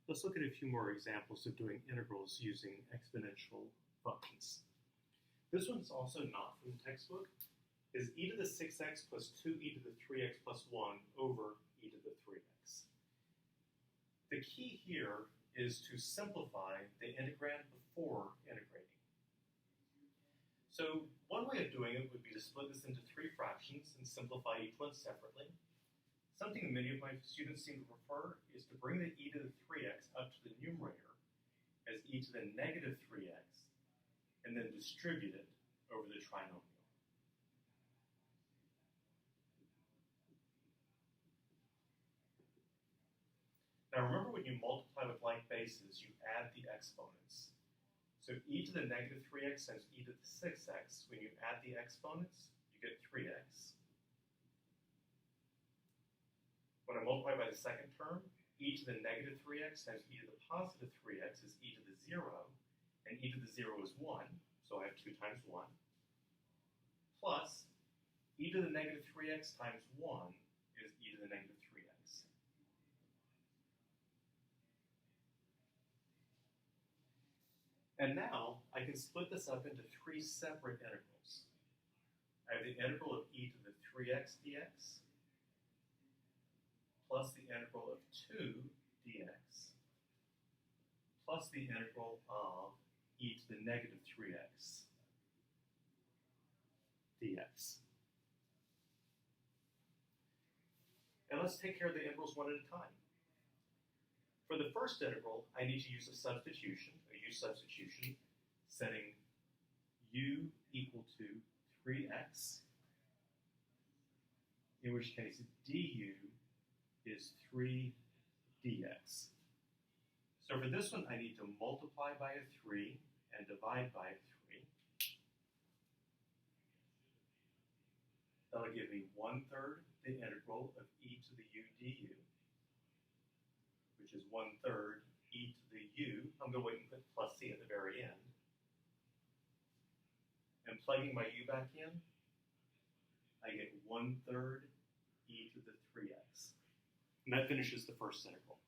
Let's look at a few more examples of doing integrals using exponential functions. This one's also not from the textbook. Is e to the 6x plus 2e to the 3x plus 1 over e to the 3x. The key here is to simplify the integrand before integrating. So one way of doing it would be to split this into three fractions and simplify each one separately. Something many of my students seem to prefer is to bring the e to the 3x up to the numerator as e to the negative 3x and then distribute it over the trinomial. Now remember, when you multiply with like bases, you add the exponents. So e to the negative 3x times e to the 6x, when you add the exponents, you get 3x. When I multiply by the second term, e to the negative 3x times e to the positive 3x is e to the 0, and e to the 0 is 1, so I have 2 times 1, plus e to the negative 3x times 1 is e to the negative 3x. And now I can split this up into three separate integrals. I have the integral of e to the 3x dx plus the integral of 2 dx plus the integral of e to the negative 3x dx. And let's take care of the integrals one at a time. For the first integral, I need to use a substitution, substitution, setting u equal to 3x, in which case du is 3 dx. So for this one, I need to multiply by a 3 and divide by a 3. That'll give me 1/3 the integral of e to the u du, which is 1/3 e to the u. I'm going to wait and put plus c at the very end. And plugging my u back in, I get 1/3 e to the 3x. And that finishes the first integral.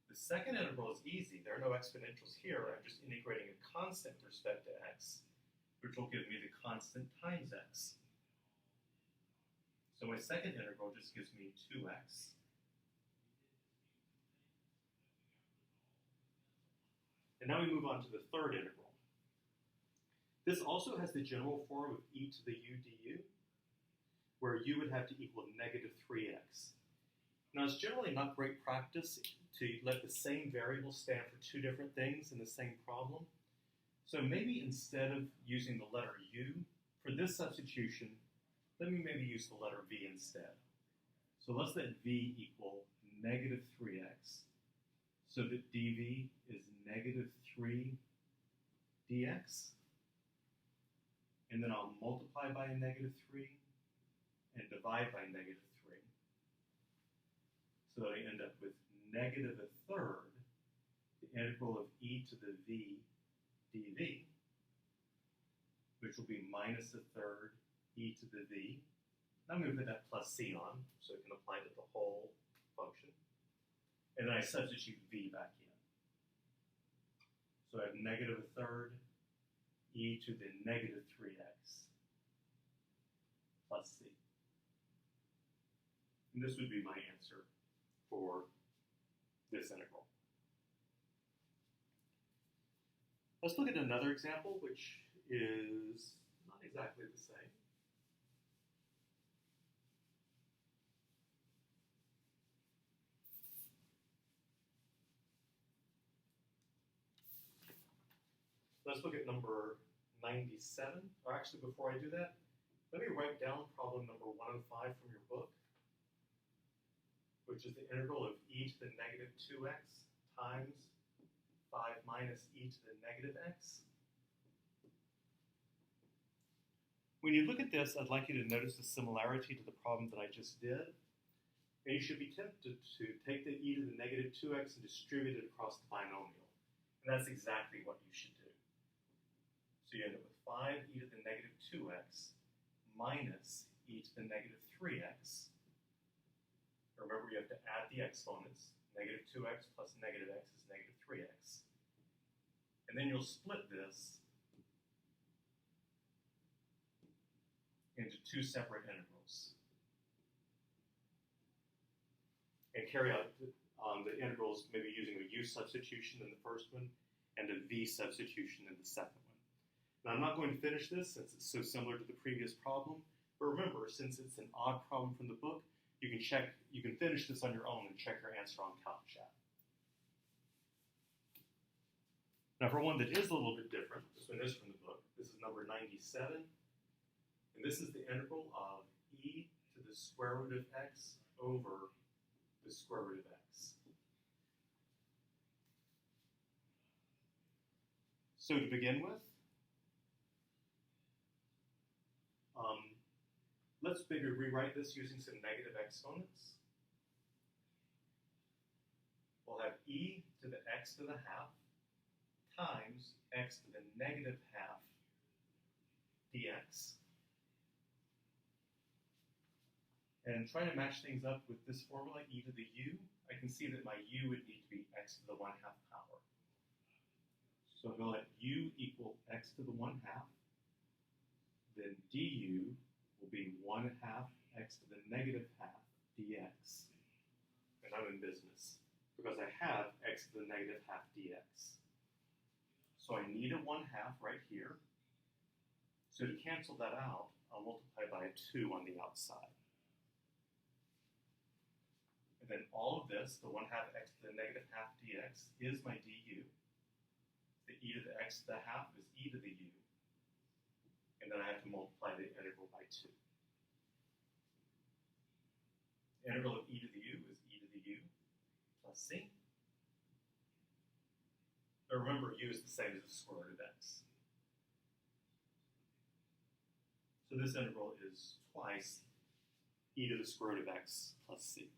The second integral is easy. There are no exponentials here. I'm just integrating a constant with respect to x, which will give me the constant times x. So my second integral just gives me 2x. And now we move on to the third integral. This also has the general form of e to the u du, where u would have to equal negative 3x. Now, it's generally not great practice to let the same variable stand for two different things in the same problem. So maybe instead of using the letter u for this substitution, let me maybe use the letter v instead. So let's let v equal negative 3x, so that dv is negative 3 dx. And then I'll multiply by a negative 3 and divide by negative 3. So that I end up with negative 1/3 the integral of e to the v dv, which will be minus 1/3 e to the v. Now I'm going to put that plus c on, so it can apply to the whole function. And then I substitute v back in. So I have negative 1/3 e to the negative 3x plus c. And this would be my answer for this integral. Let's look at another example, which is not exactly the same. Let's look at number 97. Or actually, before I do that, let me write down problem number 105 from your book, which is the integral of e to the negative 2x times 5 minus e to the negative x. When you look at this, I'd like you to notice the similarity to the problem that I just did. And you should be tempted to take the e to the negative 2x and distribute it across the binomial. And that's exactly what you should do. So you end up with 5 e to the negative 2x minus e to the negative 3x, Remember, you have to add the exponents. Negative 2x plus negative x is negative 3x. And then you'll split this into two separate integrals. And carry out the integrals, maybe using a u substitution in the first one and a v substitution in the second one. Now, I'm not going to finish this since it's so similar to the previous problem, but remember, since it's an odd problem from the book, you can finish this on your own and check your answer on CalcChat. Now, for one that is a little bit different, this one is from the book. This is number 97, and this is the integral of e to the square root of x over the square root of x. So to begin with, let's maybe rewrite this using some negative exponents. We'll have e to the x to the half times x to the negative half dx. And trying to match things up with this formula, e to the u, I can see that my u would need to be x to the 1/2 power. So I'll let u equal x to the 1/2, then du will be 1/2 x to the negative half dx. And I'm in business because I have x to the negative half dx. So I need a 1/2 right here. So to cancel that out, I'll multiply by a 2 on the outside. And then all of this, the 1/2 x to the negative half dx, is my du. The e to the x to the half is e to the u. And then I have to multiply the integral by 2. The integral of e to the u is e to the u plus c. But remember, u is the same as the square root of x. So this integral is twice e to the square root of x plus c.